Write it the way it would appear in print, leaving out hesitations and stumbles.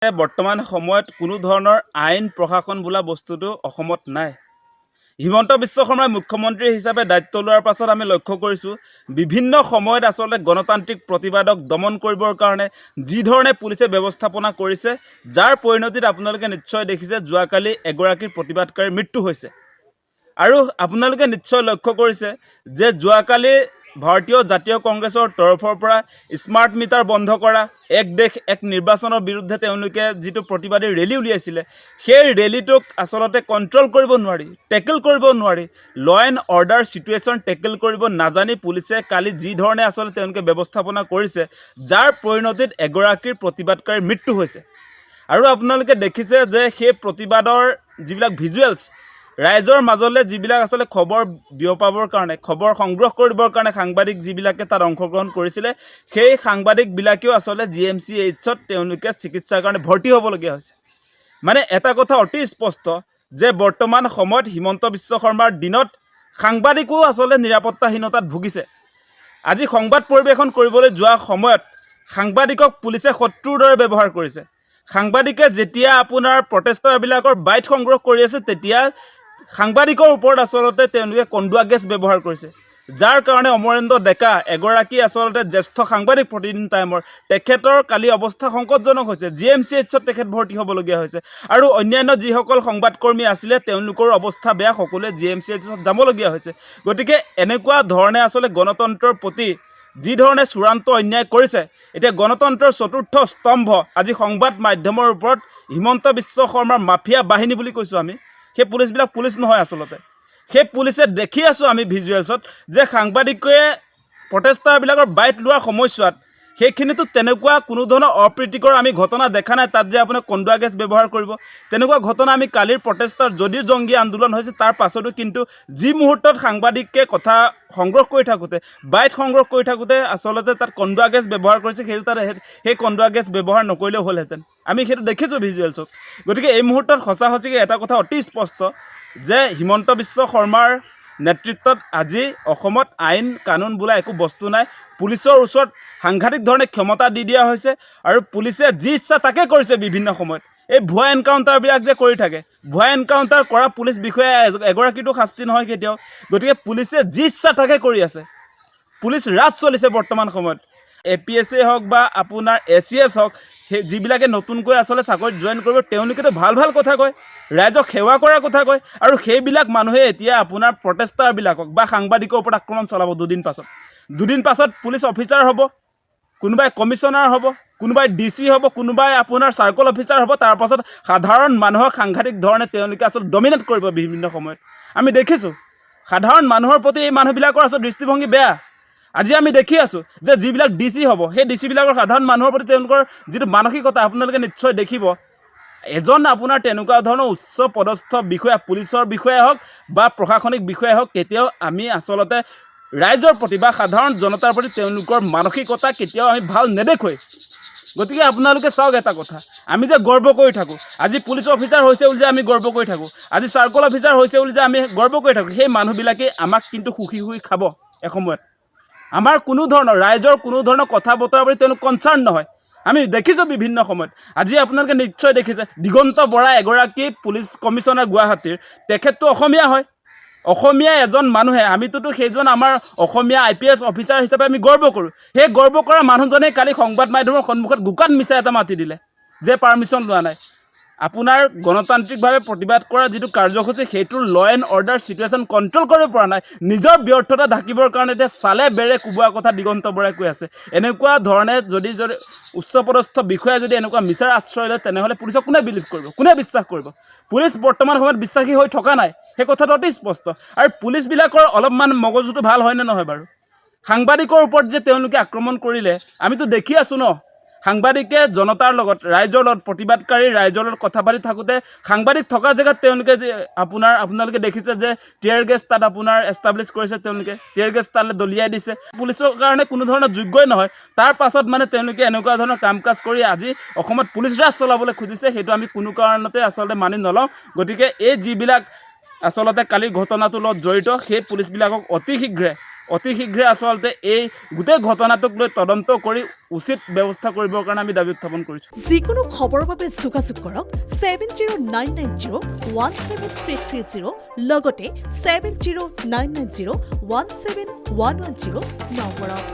বৰ্তমান সময়ত কোনো ধৰণৰ আইন প্ৰশাসন বোলা বস্তুটো অসমত নাই। হিমন্ত বিশ্ব শৰ্মাই মুখ্যমন্ত্ৰী হিচাপে দায়িত্ব লোৱাৰ পাছত আমি লক্ষ্য কৰিছোঁ বিভিন্ন সময়ত আচলতে গণতান্ত্ৰিক প্ৰতিবাদক দমন কৰিবৰ কাৰণে যি ধৰণে পুলিচে ব্যৱস্থাপনা কৰিছে, যাৰ পৰিণতিত আপোনালোকে নিশ্চয় দেখিছে যোৱাকালি এগৰাকীৰ প্ৰতিবাদকাৰীৰ মৃত্যু হৈছে। আৰু আপোনালোকে নিশ্চয় লক্ষ্য কৰিছে যে যোৱাকালি ভাৰতীয় জাতীয় কংগ্ৰেছৰ তৰফৰ পৰা স্মাৰ্ট মিটাৰ বন্ধ কৰা, এক দেশ এক নিৰ্বাচনৰ বিৰুদ্ধে তেওঁলোকে যিটো প্ৰতিবাদী ৰেলী উলিয়াইছিলে, সেই ৰেলীটোক আচলতে কণ্ট্ৰল কৰিব নোৱাৰি, টেকেল কৰিব নোৱাৰি, ল এণ্ড অৰ্ডাৰ চিটুৱেশ্যন টেকেল কৰিব নাজানি পুলিচে কালি যি ধৰণে আচলতে তেওঁলোকে ব্যৱস্থাপনা কৰিছে, যাৰ পৰিণতিত এগৰাকীৰ প্ৰতিবাদকাৰীৰ মৃত্যু হৈছে। আৰু আপোনালোকে দেখিছে যে সেই প্ৰতিবাদৰ যিবিলাক ভিজুৱেলছ ৰাইজৰ মাজলৈ যিবিলাক আচলতে খবৰ বিয়পাবৰ কাৰণে, খবৰ সংগ্ৰহ কৰিবৰ কাৰণে সাংবাদিক যিবিলাকে তাত অংশগ্ৰহণ কৰিছিলে, সেই সাংবাদিকবিলাকেও আচলতে GMCHত তেওঁলোকে চিকিৎসাৰ কাৰণে ভৰ্তি হ'বলগীয়া হৈছে। মানে এটা কথা অতি স্পষ্ট যে বৰ্তমান সময়ত হিমন্ত বিশ্ব শৰ্মাৰ দিনত সাংবাদিকো আচলতে নিৰাপত্তাহীনতাত ভুগিছে। আজি সংবাদ পৰিৱেশন কৰিবলৈ যোৱা সময়ত সাংবাদিকক পুলিচে শত্ৰুৰ দৰে ব্যৱহাৰ কৰিছে। সাংবাদিকে যেতিয়া আপোনাৰ প্ৰটেষ্টাৰবিলাকৰ বাইট সংগ্ৰহ কৰি আছে, তেতিয়া সাংবাদিকৰ ওপৰত আচলতে তেওঁলোকে কন্দুৱা গেছ ব্যৱহাৰ কৰিছে, যাৰ কাৰণে অমৰেন্দ্ৰ ডেকা এগৰাকী আচলতে জ্যেষ্ঠ সাংবাদিক প্ৰতিদিন টাইমৰ, তেখেতৰ কালি অৱস্থা সংকটজনক হৈছে। GMCHত তেখেত ভৰ্তি হ'বলগীয়া হৈছে। আৰু অন্যান্য যিসকল সংবাদকৰ্মী আছিলে তেওঁলোকৰ অৱস্থা বেয়া, সকলোৱে GMCHত যাবলগীয়া হৈছে। গতিকে এনেকুৱা ধৰণে আচলতে গণতন্ত্ৰৰ প্ৰতি যি ধৰণে চূড়ান্ত অন্যায় কৰিছে, এতিয়া গণতন্ত্ৰৰ চতুৰ্থ স্তম্ভ আজি সংবাদ মাধ্যমৰ ওপৰত হিমন্ত বিশ্ব শৰ্মাৰ মাফিয়া বাহিনী বুলি কৈছোঁ আমি। সেই পুলিচবিলাক পুলিচ নহয় আচলতে। সেই পুলিচে দেখি আছোঁ আমি ভিজুৱেলছত যে সাংবাদিকে প্ৰটেষ্টাৰবিলাকৰ বাইট লোৱাৰ সময়ছোৱাত সেইখিনিতো তেনেকুৱা কোনো ধৰণৰ অপ্ৰীতিকৰ আমি ঘটনা দেখা নাই। তাত যে আপোনাৰ কন্দুৱা গেছ ব্যৱহাৰ কৰিব, তেনেকুৱা ঘটনা আমি কালিৰ প্ৰটেষ্টাৰ যদিও জংগী আন্দোলন হৈছে তাৰ পাছতো, কিন্তু যি মুহূৰ্তত সাংবাদিকে কথা সংগ্ৰহ কৰি থাকোঁতে, বাইট সংগ্ৰহ কৰি থাকোঁতে আচলতে তাত কন্দুৱা গেছ ব্যৱহাৰ কৰিছে, সেইটো তাত সেই কন্দুৱা গেছ ব্যৱহাৰ নকৰিলেও হ'লহেঁতেন। আমি সেইটো দেখিছোঁ ভিজুৱেলছত। গতিকে এই মুহূৰ্তত সঁচা সঁচিকৈ এটা কথা অতি স্পষ্ট যে হিমন্ত বিশ্ব শৰ্মাৰ নেতৃত্বত আজি অসমত আইন কানুন বোলা একো বস্তু নাই। পুলিচৰ ওচৰত সাংঘাতিক ধৰণে ক্ষমতা দি দিয়া হৈছে আৰু পুলিচে যি ইচ্ছা তাকে কৰিছে। বিভিন্ন সময়ত এই ভুৱা এনকাউণ্টাৰবিলাক যে কৰি থাকে, ভুৱা এনকাউণ্টাৰ কৰা পুলিচ বিষয়া এগৰাকীতো শাস্তি নহয় কেতিয়াও। গতিকে পুলিচে যি ইচ্ছা তাকে কৰি আছে। পুলিচ ৰাজ চলিছে বৰ্তমান সময়ত। APSC হওক বা আপোনাৰ ACS হওক, সেই যিবিলাকে নতুনকৈ আচলতে চাকৰিত জইন কৰিব, তেওঁলোকেতো ভাল ভাল কথা কয়, ৰাইজক সেৱা কৰাৰ কথা কয়, আৰু সেইবিলাক মানুহে এতিয়া আপোনাৰ প্ৰটেষ্টাৰবিলাকক বা সাংবাদিকৰ ওপৰত আক্ৰমণ চলাব। দুদিন পাছত পুলিচ অফিচাৰ হ'ব, কোনোবাই কমিশ্যনাৰ হ'ব, কোনোবাই DC হ'ব, কোনোবাই আপোনাৰ চাৰ্কল অফিচাৰ হ'ব। তাৰ পাছত সাধাৰণ মানুহক সাংঘাতিক ধৰণে তেওঁলোকে আচলতে ডমিনেট কৰিব বিভিন্ন সময়ত। আমি দেখিছোঁ সাধাৰণ মানুহৰ প্ৰতি এই মানুহবিলাকৰ আচলতে দৃষ্টিভংগী বেয়া। আজি আমি দেখি আছোঁ যে যিবিলাক DC হ'ব, সেই DC বিলাকৰ সাধাৰণ মানুহৰ প্ৰতি তেওঁলোকৰ যিটো মানসিকতা আপোনালোকে নিশ্চয় দেখিব। এজন আপোনাৰ তেনেকুৱা ধৰণৰ উচ্চ পদস্থ বিষয়া, পুলিচৰ বিষয়াই হওক বা প্ৰশাসনিক বিষয়াই হওক, কেতিয়াও আমি আচলতে ৰাইজৰ প্ৰতি বা সাধাৰণ জনতাৰ প্ৰতি তেওঁলোকৰ মানসিকতা কেতিয়াও আমি ভাল নেদেখোঁ। গতিকে আপোনালোকে চাওক এটা কথা, আমি যে গৰ্ব কৰি থাকোঁ, আজি পুলিচ অফিচাৰ হৈছে বুলি যে আমি গৰ্ব কৰি থাকোঁ, আজি চাৰ্কল অফিচাৰ হৈছে বুলি যে আমি গৰ্ব কৰি থাকোঁ, সেই মানুহবিলাকে আমাক কিন্তু সুখী খাব এসময়ত। আমাৰ কোনো ধৰণৰ ৰাইজৰ কোনো ধৰণৰ কথা বতৰা প্ৰতি তেওঁলোক কনচাৰ্ণ নহয়। আমি দেখিছোঁ বিভিন্ন সময়ত। আজি আপোনালোকে নিশ্চয় দেখিছে দিগন্ত বৰা এগৰাকী পুলিচ কমিশ্যনাৰ গুৱাহাটীৰ, তেখেতটো অসমীয়া হয়। অসমীয়া এজন মানুহে, আমিতোতো সেইজন আমাৰ অসমীয়া IPS অফিচাৰ হিচাপে আমি গৰ্ব কৰোঁ। সেই গৰ্ব কৰা মানুহজনে কালি সংবাদ মাধ্যমৰ সন্মুখত গোকান মিছা এটা মাতি দিলে যে পাৰ্মিশ্যন লোৱা নাই। আপোনাৰ গণতান্ত্ৰিকভাৱে প্ৰতিবাদ কৰাৰ যিটো কাৰ্যসূচী, সেইটোৰ ল এণ্ড অৰ্ডাৰ চিটুৱেশ্যন কণ্ট্ৰল কৰিব পৰা নাই। নিজৰ ব্যৰ্থতা ঢাকিবৰ কাৰণে এতিয়া চালে বেৰে কোবোৱা কথা দিগন্ত বৰাই কৈ আছে। এনেকুৱা ধৰণে যদি উচ্চপদস্থ বিষয়াই যদি এনেকুৱা মিছাৰ আশ্ৰয় লয়, তেনেহ'লে পুলিচক কোনে বিলিভ কৰিব, কোনে বিশ্বাস কৰিব? পুলিচ বৰ্তমান সময়ত বিশ্বাসী হৈ থকা নাই, সেই কথাটো অতি স্পষ্ট। আৰু পুলিচবিলাকৰ অলপমান মগজুটো ভাল হয়নে নহয় বাৰু? সাংবাদিকৰ ওপৰত যে তেওঁলোকে আক্ৰমণ কৰিলে, আমিতো দেখি আছোঁ ন। সাংবাদিকে জনতাৰ লগত, ৰাইজৰ লগত, প্ৰতিবাদকাৰী ৰাইজৰ লগত কথা পাতি থাকোঁতে সাংবাদিক থকা জেগাত তেওঁলোকে যে আপোনালোকে দেখিছে যে টিয়াৰ গেছ তাত আপোনাৰ এষ্টাব্লিছ কৰিছে। তেওঁলোকে টিয়াৰ গেছ তালৈ দলিয়াই দিছে। পুলিচৰ কাৰণে কোনো ধৰণৰ যোগ্যই নহয়। তাৰ পাছত মানে তেওঁলোকে এনেকুৱা ধৰণৰ কাম কাজ কৰি আজি অসমত পুলিচ ৰাজ চলাবলৈ খুজিছে, সেইটো আমি কোনো কাৰণতে আচলতে মানি নলওঁ। গতিকে এই যিবিলাক আচলতে কালিৰ ঘটনাটোৰ লগত জড়িত, সেই পুলিচবিলাকক অতি শীঘ্ৰে অতি শীঘ্ৰে আচলতে এই গোটেই ঘটনাটোক লৈ তদন্ত কৰি উচিত ব্যৱস্থা কৰিবৰ কাৰণে আমি দাবী উত্থাপন কৰিছোঁ। যিকোনো খবৰৰ বাবে যোগাযোগ কৰক 7099017330 লগতে 7099017110 নম্বৰত।